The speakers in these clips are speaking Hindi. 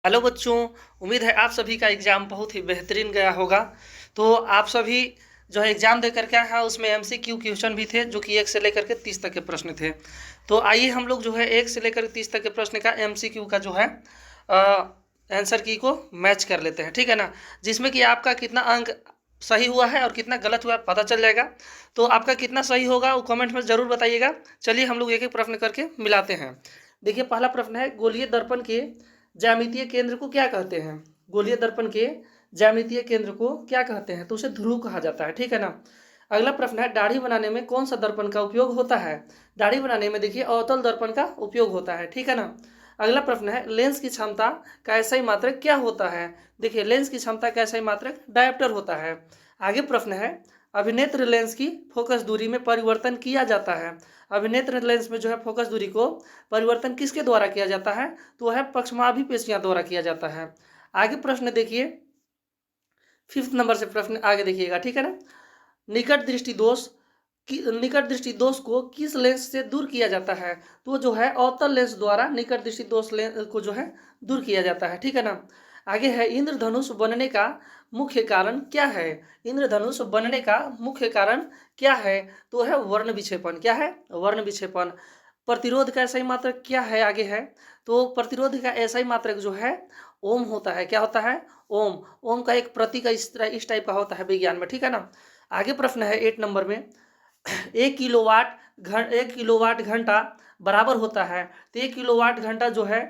हेलो बच्चों, उम्मीद है आप सभी का एग्ज़ाम बहुत ही बेहतरीन गया होगा। तो आप सभी जो है एग्ज़ाम देकर के आए हैं, उसमें एमसीक्यू क्वेश्चन भी थे जो कि 1 से लेकर के 30 तक के प्रश्न थे। तो आइए हम लोग जो है 1 से लेकर 30 तक के प्रश्न का एमसीक्यू का जो है आंसर की को मैच कर लेते हैं, ठीक है ना। जिसमें कि आपका कितना अंक सही हुआ है और कितना गलत हुआ पता चल जाएगा। तो आपका कितना सही होगा वो कमेंट में ज़रूर बताइएगा। चलिए हम लोग एक एक प्रश्न करके मिलाते हैं। देखिए, पहला प्रश्न है, गोलीय दर्पण के ज्यामितीय केंद्र को क्या कहते हैं। गोलीय दर्पण के ज्यामितीय केंद्र को क्या कहते हैं, तो उसे ध्रुव कहा जाता है, ठीक है ना। अगला प्रश्न है, दाढ़ी बनाने में कौन सा दर्पण का उपयोग होता है। दाढ़ी बनाने में देखिए अवतल दर्पण का उपयोग होता है, ठीक है ना। अगला प्रश्न है, लेंस की क्षमता का SI मात्रक क्या होता है। देखिए, लेंस की क्षमता का SI मात्रक डायोप्टर होता है। आगे प्रश्न है, अभिनेत्र लेंस की फोकस दूरी में परिवर्तन किया जाता है। अभिनेत्र लेंस में जो है फोकस दूरी को परिवर्तन किसके द्वारा किया जाता है, तो वह पक्षमाभिपेशियां द्वारा किया जाता है। आगे प्रश्न देखिए, 5th नंबर से प्रश्न आगे देखिएगा, ठीक है ना। निकट दृष्टि दोष निकट दृष्टि दोष को किस लेंस से दूर किया जाता है, तो जो है अवतल लेंस द्वारा निकट दृष्टि दोष लेंस को जो है दूर किया जाता है, ठीक है ना। आगे है, इंद्रधनुष बनने का मुख्य कारण क्या है। इंद्रधनुष बनने का मुख्य कारण क्या है, तो है वर्ण विक्षेपण। क्या है, वर्ण विक्षेपण। प्रतिरोध का SI मात्रक क्या है, आगे है, तो प्रतिरोध का SI मात्रक जो है ओम होता है। क्या होता है, ओम। ओम का एक प्रतीक इस टाइप का होता है विज्ञान में, ठीक है ना। आगे प्रश्न है 8 नंबर में, 1 किलोवाट घंटा बराबर होता है, तो 1 किलोवाट घंटा जो है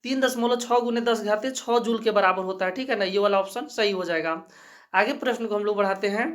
3.6 गुने 10 घाते 6 जूल के बराबर होता है, ठीक है ना। ये वाला ऑप्शन सही हो जाएगा। आगे प्रश्न को हम लोग बढ़ाते हैं।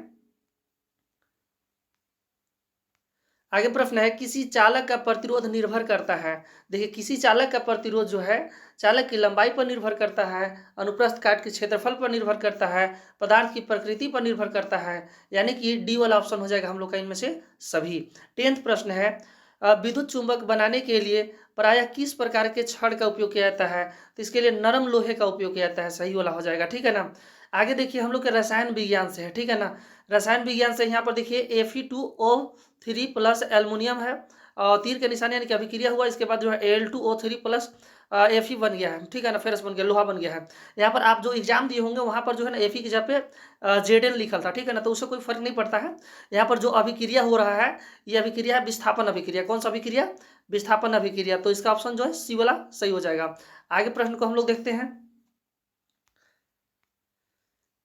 आगे प्रश्न है, किसी चालक का प्रतिरोध निर्भर करता है। देखिए, किसी चालक का प्रतिरोध जो है चालक की लंबाई पर निर्भर करता है, अनुप्रस्थ काट के क्षेत्रफल पर निर्भर करता है, पदार्थ की प्रकृति पर निर्भर करता है। यानी कि डी वाला ऑप्शन हो जाएगा हम लोग का इनमें से सभी। 10th प्रश्न है, विद्युत चुंबक बनाने के लिए प्रायः किस प्रकार के छड़ का उपयोग किया जाता है, तो इसके लिए नरम लोहे का उपयोग किया जाता है। सही वाला हो जाएगा, ठीक है ना। आगे देखिए, हम लोग के रसायन विज्ञान से है, ठीक है ना। रसायन विज्ञान से यहाँ पर देखिए Fe2O3 प्लस एल्युमिनियम है, और तीर के निशान यानी कि अभिक्रिया हुआ, इसके बाद जो है Al2O3 प्लस Fe बन गया है, ठीक है ना, फेरस बन गया, लोहा बन गया है। यहाँ पर आप जो एग्जाम दिए होंगे वहाँ पर जो है ना Fe की जगह पे Zn लिखा था, ठीक है ना, तो उससे कोई फर्क नहीं पड़ता है। यहाँ पर जो अभिक्रिया हो रहा है, ये अभिक्रिया है विस्थापन अभिक्रिया। कौन सा अभिक्रिया, विस्थापन अभिक्रिया। तो इसका ऑप्शन जो है सी वाला सही हो जाएगा। आगे प्रश्न को हम लोग देखते हैं,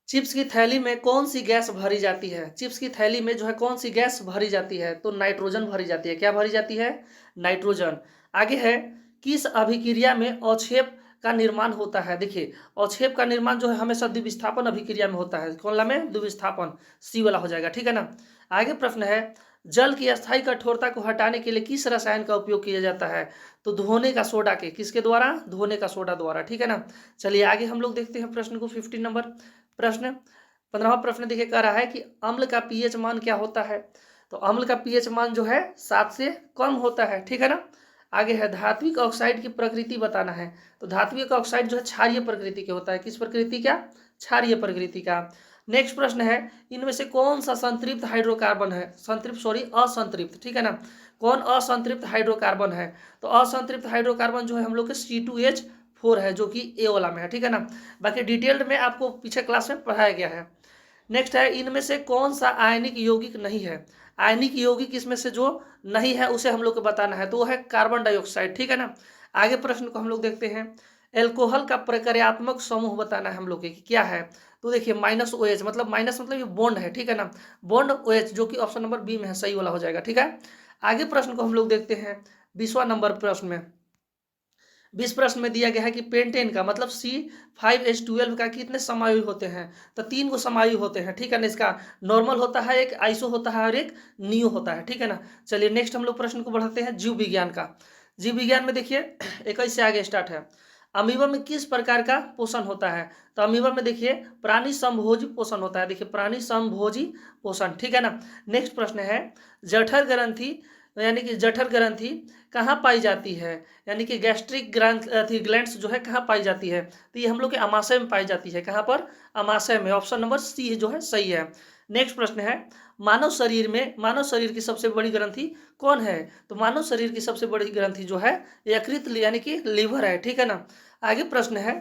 चिप्स की थैली में कौन सी गैस भरी जाती है। चिप्स की थैली में जो है कौन सी गैस भरी जाती है, तो नाइट्रोजन भरी जाती है। क्या भरी जाती है, नाइट्रोजन। आगे है, किस अभिक्रिया में अवक्षेप का निर्माण होता है। देखिए, अवक्षेप का निर्माण जो है हमेशा द्विविस्थापन अभिक्रिया में होता है। कौन ला में, द्विविस्थापन, सी वाला हो जाएगा, ठीक है ना। आगे प्रश्न है, जल की अस्थायी कठोरता को हटाने के लिए किस रसायन का उपयोग किया जाता है, तो धोने का सोडा के, किसके द्वारा, धोने का सोडा द्वारा, ठीक है ना। चलिए आगे हम लोग देखते हैं प्रश्न को। 15 नंबर प्रश्न, 15वां प्रश्न देखिए, कह रहा है कि अम्ल का पीएच मान क्या होता है, तो अम्ल का पीएच मान जो है 7 से कम होता है, ठीक है ना। आगे है, धात्विक ऑक्साइड की प्रकृति बताना है, तो धात्विक ऑक्साइड जो है क्षारीय प्रकृति के होता है। किस प्रकृति का, क्षारीय प्रकृति का। नेक्स्ट प्रश्न है, इनमें से कौन सा संतृप्त हाइड्रोकार्बन है, असंतृप्त, ठीक है ना। कौन असंतृप्त हाइड्रोकार्बन है, तो असंतृप्त हाइड्रोकार्बन जो है हम लोग के C2H4 है, जो कि ए वाला में है, ठीक है ना। बाकी डिटेल्ड में आपको पीछे क्लास में पढ़ाया गया है। नेक्स्ट है, इनमें से कौन सा आयनिक यौगिक नहीं है। आयनिक यौगिक इसमें से जो नहीं है उसे हम लोग को बताना है, तो वो है कार्बन डाइऑक्साइड, ठीक है ना। आगे प्रश्न को हम लोग देखते हैं, एल्कोहल का प्रक्रियात्मक समूह बताना है हम लोग के कि क्या है, तो देखिए -OH, मतलब माइनस मतलब ये बॉन्ड है, ठीक है ना, बॉन्ड OH, जो कि ऑप्शन नंबर बी में है, सही वाला हो जाएगा, ठीक है। आगे प्रश्न को हम लोग देखते हैं 20वां नंबर प्रश्न में। 20 प्रश्न में दिया गया है कि पेंटेन का मतलब C5H12 का कितने समायु होते हैं, तो 3 को समायु होते हैं, ठीक है ना। इसका नॉर्मल होता है, एक आइसो होता है और एक नियो होता है, ठीक है ना। चलिए नेक्स्ट हम लोग प्रश्न को बढ़ाते हैं जीव विज्ञान का। जीव विज्ञान में देखिए 21 से आगे स्टार्ट है। अमीबा में किस प्रकार का पोषण होता है, तो अमीबा में देखिए प्राणी समभोजी पोषण होता है। देखिए, प्राणी समभोजी पोषण, ठीक है ना। नेक्स्ट प्रश्न है, जठर ग्रंथि यानी कि जठर ग्रंथि कहाँ पाई जाती है, यानी कि गैस्ट्रिक ग्लैंड्स जो है कहाँ पाई जाती है, तो ये हम लोग के अमाशय में पाई जाती है। कहाँ पर, अमाशय में। ऑप्शन नंबर सी जो है सही है। नेक्स्ट प्रश्न है, मानव शरीर की सबसे बड़ी ग्रंथि कौन है, तो मानव शरीर की सबसे बड़ी ग्रंथि जो है यकृत यानी कि लीवर है, ठीक है ना। आगे प्रश्न है,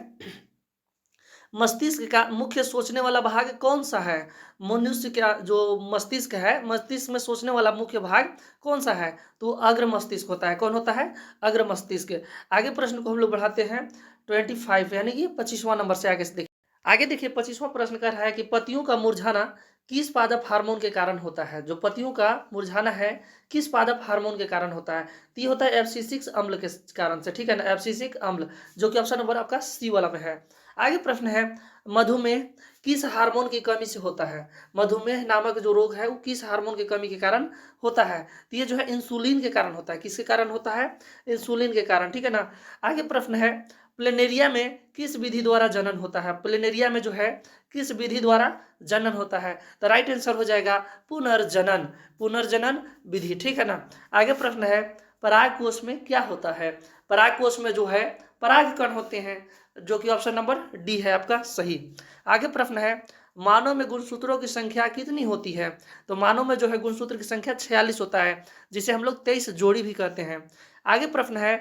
मस्तिष्क का मुख्य सोचने वाला भाग कौन सा है? मनुष्य का जो मस्तिष्क है, मस्तिष्क में सोचने वाला मुख्य भाग कौन सा है? तो अग्र मस्तिष्क होता है। कौन होता है? अग्र मस्तिष्क। आगे प्रश्न को हम लोग बढ़ाते हैं 25 यानी कि 25वां नंबर से आगे से देखिए। आगे देखिए 25वां प्रश्न कह रहा है कि पत्तियों का मुरझाना किस पादप हार्मोन के कारण होता है? जो पत्तियों का मुरझाना है किस पादप हार्मोन के कारण होता है? तो ये होता है एब्सिसिक अम्ल के कारण से, ठीक है ना, एब्सिसिक अम्ल, जो कि ऑप्शन नंबर आपका सी वाला में है। आगे प्रश्न है मधुमेह किस हार्मोन की कमी से होता है? मधुमेह नामक जो रोग है वो किस हार्मोन की कमी के कारण होता है? तो ये जो है इंसुलिन के कारण होता है। किसके कारण होता है? इंसुलिन के कारण, ठीक है ना। आगे प्रश्न है प्लेनेरिया में किस विधि द्वारा जनन होता है? प्लेनेरिया में जो है किस विधि द्वारा जनन होता है? तो राइट आंसर हो जाएगा पुनर्जनन, पुनर्जनन विधि, ठीक है ना। आगे प्रश्न है पराग कोष में क्या होता है? पराग कोष में जो है पराग कण होते हैं, जो कि ऑप्शन नंबर डी है आपका सही। आगे प्रश्न है मानव में गुणसूत्रों की संख्या कितनी होती है? तो मानव में जो है गुणसूत्र की संख्या 46 होता है, जिसे हम लोग 23 जोड़ी भी कहते हैं। आगे प्रश्न है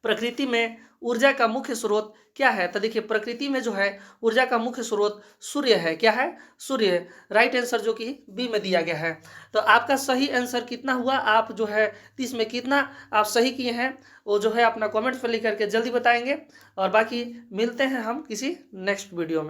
प्रकृति में ऊर्जा का मुख्य स्रोत क्या है? तो देखिए प्रकृति में जो है ऊर्जा का मुख्य स्रोत सूर्य है। क्या है? सूर्य। राइट आंसर जो कि बी में दिया गया है। तो आपका सही आंसर कितना हुआ? आप जो है 30 में कितना आप सही किए हैं वो जो है अपना कमेंट पर लिख करके जल्दी बताएंगे। और बाकी मिलते हैं हम किसी नेक्स्ट वीडियो में।